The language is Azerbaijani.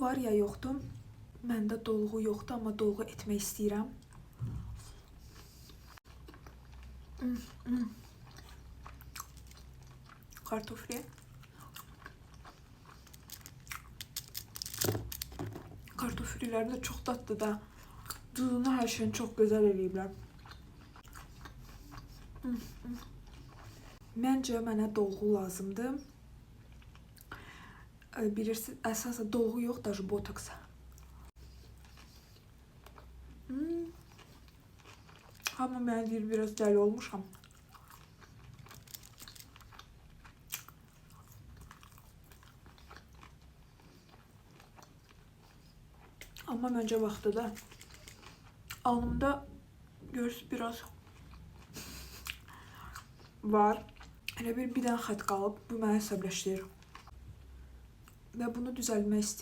var ya yoxdur. Məndə dolğu yoxdur, amma dolğu etmək istəyirəm. Kartofli. Kartofillər də çox dadlı da. Dudunu hər şeyin çox gözəl eləyiblər. Məncə mənə dolğu lazımdır. Bilirsiniz, əsasən dolğu yox, даже botoks. Amma mən deyir, biraz dəli olmuşam. Amma məncə vaxtıdır. Alnımda görürsünüz biraz var. Elə bir dənə xət qalıb. Bu məni əsəbləşdirir. Və bunu düzəltmək istəyirəm.